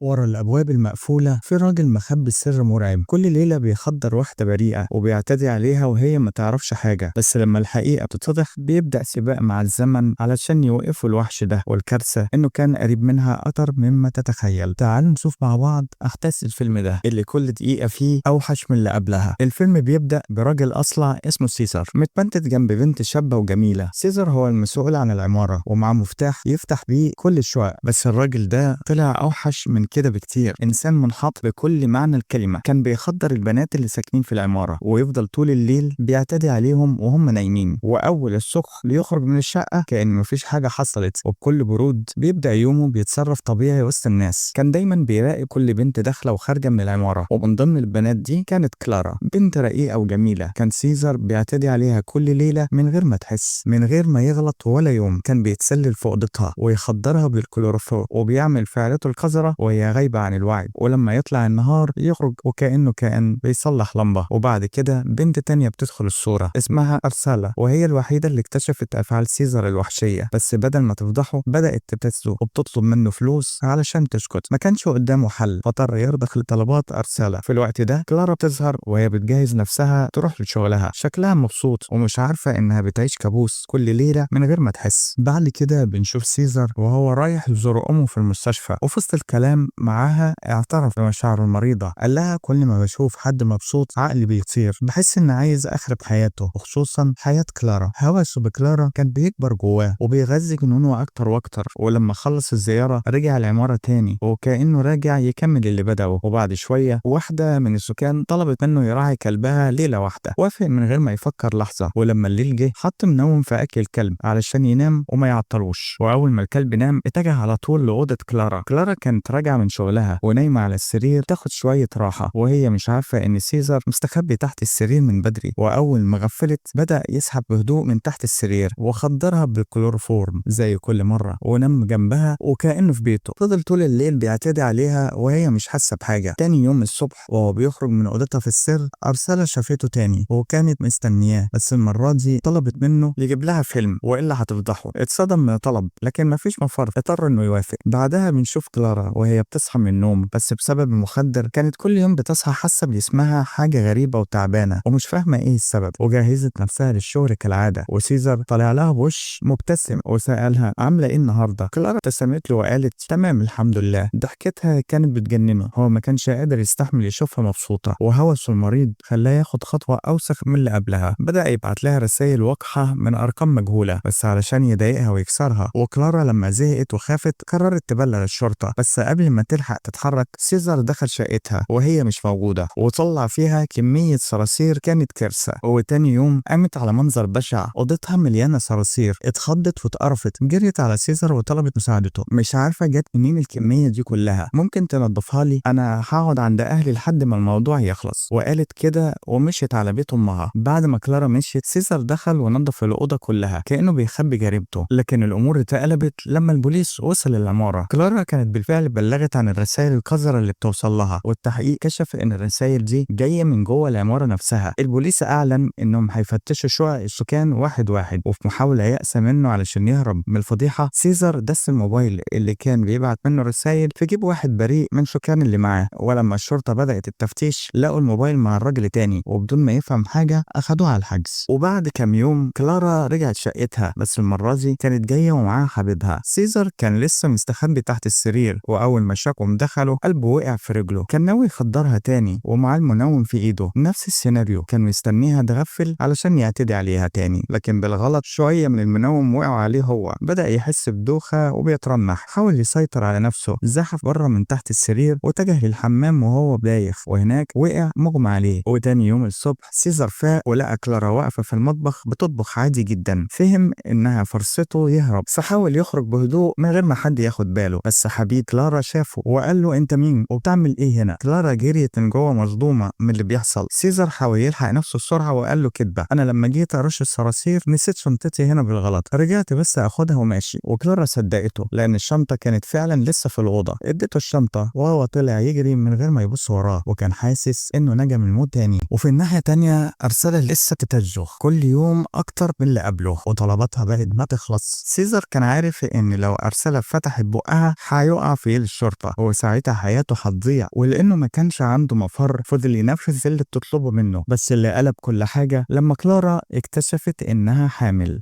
ورا الأبواب المقفولة في راجل مخبي سر مرعب، كل ليلة بيخدر واحدة بريئة وبيعتدي عليها وهي ما تعرفش حاجة، بس لما الحقيقة بتتضح بيبدأ سباق مع الزمن علشان يوقفوا الوحش ده، والكارثة إنه كان قريب منها أكتر مما تتخيل. تعالوا نشوف مع بعض أحداث الفيلم ده اللي كل دقيقة فيه أوحش من اللي قبلها. الفيلم بيبدأ براجل أصلع اسمه سيزر متبنتد جنب بنت شابة وجميلة. سيزر هو المسؤول عن العمارة ومعاه مفتاح يفتح بيه كل الشقق، بس الراجل ده طلع أوحش من كده بكتير، إنسان منحط بكل معنى الكلمة. كان بيخدر البنات اللي ساكنين في العمارة ويفضل طول الليل بيعتدي عليهم وهم نايمين، وأول الصبح بيخرج من الشقة كأن مفيش حاجة حصلت، وبكل برود بيبدأ يومه بيتصرف طبيعي وسط الناس. كان دايما بيراقب كل بنت داخلة وخارجة من العمارة، ومن ضمن البنات دي كانت كلارا، بنت رقيقة وجميلة. كان سيزر بيعتدي عليها كل ليلة من غير ما تحس، من غير ما يغلط ولا يوم. كان بيتسلل في أوضتها ويخدرها بالكلوروفور وبيعمل فعلته القذرة وهي غايبة عن الوعي، ولما يطلع النهار يخرج وكأنه كائن بيصلح لمبة. وبعد كده بنت تانية بتدخل الصورة اسمها أرسالا، وهي الوحيدة اللي اكتشفت أفعال سيزر الوحشية، بس بدل ما تفضحه بدأت تبتزه وبتطلب منه فلوس علشان تسكت. ما كانش قدامه حل فاضطر يرضخ لطلبات أرسالا. في الوقت ده كلارا بتظهر وهي بتجهز نفسها تروح لشغلها، شكلها مبسوط ومش عارفة إنها بتعيش كابوس كل ليلة من غير ما تحس. بعد كده بنشوف سيزر وهو رايح يزور أمه في المستشفى، وفي وسط الكلام معاها اعترف بمشاعره المريضة. قال لها كل ما بشوف حد مبسوط عقلي بيطير، بحس إن عايز أخرب حياته وخصوصا حياة كلارا. هوسه بكلارا كان بيكبر جواه وبيغذي جنونه أكتر وأكتر. ولما خلص الزيارة رجع العمارة تاني وكأنه راجع يكمل اللي بدأه. وبعد شوية واحدة من السكان طلبت منه يراعي كلبها ليلة واحدة، وافق من غير ما يفكر لحظة. ولما الليل جه حط منوم في أكل الكلب علشان ينام وما يعطلوش، وأول ما الكلب نام اتجه على طول لأوضة كلارا. كلارا كانت راجعة من شغلها ونايمة على السرير تاخد شوية راحة، وهي مش عارفة إن سيزر مستخبي تحت السرير من بدري. وأول ما غفلت بدأ يسحب بهدوء من تحت السرير وخدرها بالكلوروفورم زي كل مرة، ونام جنبها وكأنه في بيته. فضل طول الليل بيعتدي عليها وهي مش حاسة بحاجة. تاني يوم الصبح وهو بيخرج من أوضتها في السر أرسلة شافته تاني وكانت مستنياه، بس المرة دي طلبت منه يجيب لها فيلم وإلا هتفضحه. اتصدم من الطلب لكن مفيش مفر، اضطر إنه يوافق. بعدها بنشوف كلارا وهي بتصحى من النوم، بس بسبب المخدر كانت كل يوم بتصحى حاسة بجسمها حاجة غريبة وتعبانة ومش فاهمة إيه السبب، وجهزت نفسها للشغل كالعادة. وسيزر طلع لها بوش مبتسم وسألها عاملة إيه النهاردة. كلارا ابتسمت له وقالت تمام الحمد لله. ضحكتها كانت بتجننه، هو ما كانش قادر يستحمل يشوفها مبسوطة، وهوسه المريض خلاه ياخد خطوة أوسخ من اللي قبلها. بدأ يبعت لها رسائل وقحة من أرقام مجهولة بس علشان يضايقها ويكسرها. وكلارا لما زهقت وخافت قررت تبلغ الشرطة، بس قبل ما تلحق تتحرك سيزر دخل شقتها وهي مش موجودة وطلع فيها كمية صراصير كانت كارثة. وتاني يوم قامت على منظر بشع، أوضتها مليانة صراصير. اتخضت واتقرفت، جريت على سيزر وطلبت مساعدته. مش عارفة جت منين الكمية دي كلها، ممكن تنضفها لي؟ أنا هقعد عند أهلي لحد ما الموضوع يخلص. وقالت كده ومشيت على بيت أمها. بعد ما كلارا مشيت سيزر دخل ونضف الأوضة كلها كأنه بيخبي جريمته، لكن الأمور اتقلبت لما البوليس وصل العمارة. كلارا كانت بالفعل بلغت عن الرسائل القذرة اللي بتوصل لها، والتحقيق كشف إن الرسائل دي جاية من جوه العمارة نفسها. البوليس أعلن إنهم هيفتشوا شقق السكان واحد واحد، وفي محاولة يأس منه علشان يهرب من الفضيحة سيزر دس الموبايل اللي كان بيبعت منه رسائل في جيب واحد بريء من سكان اللي معاه. ولما الشرطة بدأت التفتيش لقوا الموبايل مع الراجل تاني، وبدون ما يفهم حاجة أخدوه على الحجز. وبعد كام يوم كلارا رجعت شقتها، بس المرة دي كانت جاية ومعاها حبيبها. سيزر كان لسه مستخبي تحت السرير، وأول ما شافهم دخلوا قلبه وقع في رجله. كان ناوي يخدرها تاني ومعاه المنوم في إيده. نفس السيناريو، كان مستنيها تغفل علشان يعتدي عليها تاني، لكن بالغلط شوية من المنوم وقعوا عليه هو. بدأ يحس بدوخة وبيترنح، حاول يسيطر على نفسه، زحف بره من تحت السرير واتجه للحمام وهو بايخ، وهناك وقع مغمى عليه. وتاني يوم الصبح سيزر فاق ولقى كلارا واقفة في المطبخ بتطبخ عادي جدا. فهم إنها فرصته يهرب فحاول يخرج بهدوء من غير ما حد ياخد باله، بس حبيب كلارا شافه وقال له انت مين وبتعمل ايه هنا. كلارا جريت من جوه مصدومة من اللي بيحصل. سيزر حاول يلحق نفسه بسرعة وقال له كدبة، انا لما جيت ارش الصراصير نسيت شنطتي هنا بالغلط، رجعت بس اخدها وماشي. وكلارا صدقته لان الشنطة كانت فعلا لسه في الأوضة. اديته الشنطة وهو طلع يجري من غير ما يبص وراه، وكان حاسس انه نجا من الموت تاني. وفي الناحية تانية أرسلة لسه تتجه كل يوم اكتر من اللي قبله، وطلباتها بقت ما تخلص. سيزر كان عارف ان لو أرسلة فتحت بقها هيقع في ايد الشرطة الشرطة وساعتها حياته هتضيع، ولأنه ما كانش عنده مفر فضل ينفذ اللي بتطلبه منه. بس اللي قلب كل حاجة لما كلارا اكتشفت إنها حامل.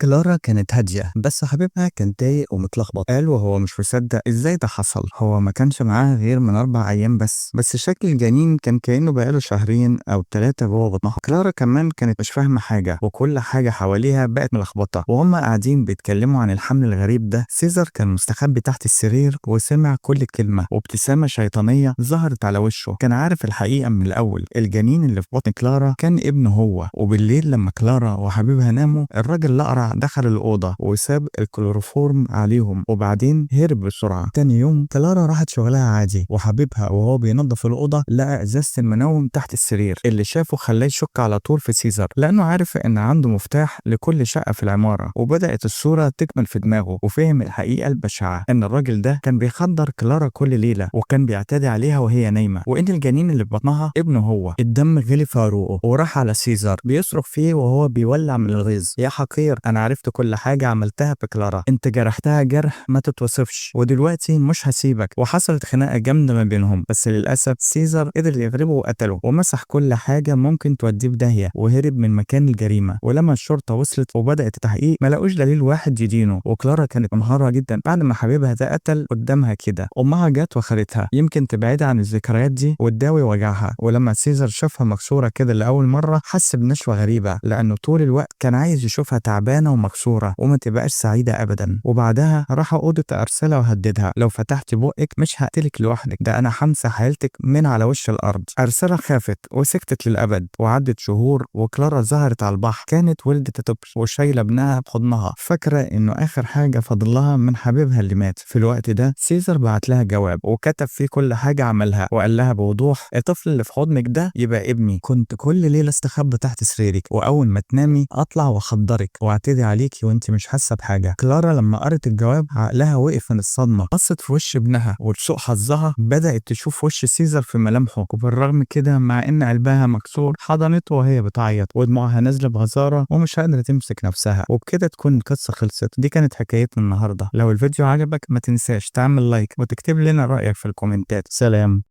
كلارا كانت هادية بس حبيبها كان تايق ومتلخبط، قال وهو مش مصدق ازاي ده حصل. هو ما كانش معاها غير من 4 أيام بس شكل الجنين كان كأنه بقاله شهرين أو 3 جوه بطنها. كلارا كمان كانت مش فاهمة حاجة وكل حاجة حواليها بقت ملخبطة. وهم قاعدين بيتكلموا عن الحمل الغريب ده، سيزر كان مستخبي تحت السرير وسمع كل كلمة، وابتسامة شيطانية ظهرت على وشه. كان عارف الحقيقة من الأول، الجنين اللي في بطن كلارا كان ابنه هو. وبالليل لما كلارا وحبيبها ناموا، الراجل الأقرع دخل الأوضة وساب الكلوروفورم عليهم وبعدين هرب بسرعة. تاني يوم كلارا راحت شغلها عادي، وحبيبها وهو بينظف الأوضة لقى إزازة المنوم تحت السرير. اللي شافه خلاه يشك على طول في سيزر، لأنه عارف إن عنده مفتاح لكل شقة في العمارة. وبدأت الصورة تكمل في دماغه، وفهم الحقيقة البشعة إن الراجل ده كان بيخدر كلارا كل ليلة وكان بيعتدي عليها وهي نايمة، وإن الجنين اللي في بطنها ابنه هو. الدم غلي في عروقه وراح على سيزر بيصرخ فيه وهو بيولع من الغيظ. يا حقير، أنا عرفت كل حاجة عملتها بكلارا، انت جرحتها جرح ما تتوصفش، ودلوقتي مش هسيبك. وحصلت خناقة جامدة ما بينهم، بس للأسف سيزر قدر يغلبه وقتله ومسح كل حاجة ممكن توديه في داهية وهرب من مكان الجريمة. ولما الشرطة وصلت وبدأت التحقيق ما لقوش دليل واحد يدينه، وكلارا كانت منهارة جدا بعد ما حبيبها ده قتل قدامها كده. أمها جت وخدتها يمكن تبعدها عن الذكريات دي وتداوي وجعها. ولما سيزر شافها مكسورة كده لأول مرة حس بنشوة غريبة، لأنه طول الوقت كان عايز يشوفها تعبانة ومكسورة وما تبقاش سعيدة أبدا. وبعدها راح أوضة أرسلها وهددها، لو فتحت بقك مش هقتلك لوحدك، ده أنا همسح عيلتك من على وش الأرض. أرسلها خافت وسكتت للأبد. وعدت شهور وكلارا ظهرت على البحر، كانت ولدت طفل وشايلة ابنها بحضنها، فاكرة إنه آخر حاجة فاضلها من حبيبها اللي مات. في الوقت ده سيزر بعت لها جواب وكتب فيه كل حاجة عملها، وقال لها بوضوح الطفل اللي في حضنك ده يبقى ابني. كنت كل ليلة استخبى تحت سريرك، وأول ما تنامي أطلع وأخدرك واعتدي عليكي وانت مش حاسة بحاجة. كلارا لما قرت الجواب عقلها وقف من الصدمة، بصت في وش ابنها ولسوء حظها بدأت تشوف وش سيزر في ملامحه. وبالرغم كده مع إن قلبها مكسور حضنته وهي بتعيط ودموعها نازلة بغزارة ومش قادرة تمسك نفسها. وبكده تكون القصة خلصت. دي كانت حكايتنا النهاردة. لو الفيديو عجبك ما تنساش تعمل لايك وتكتب لنا رأيك في الكومنتات. سلام.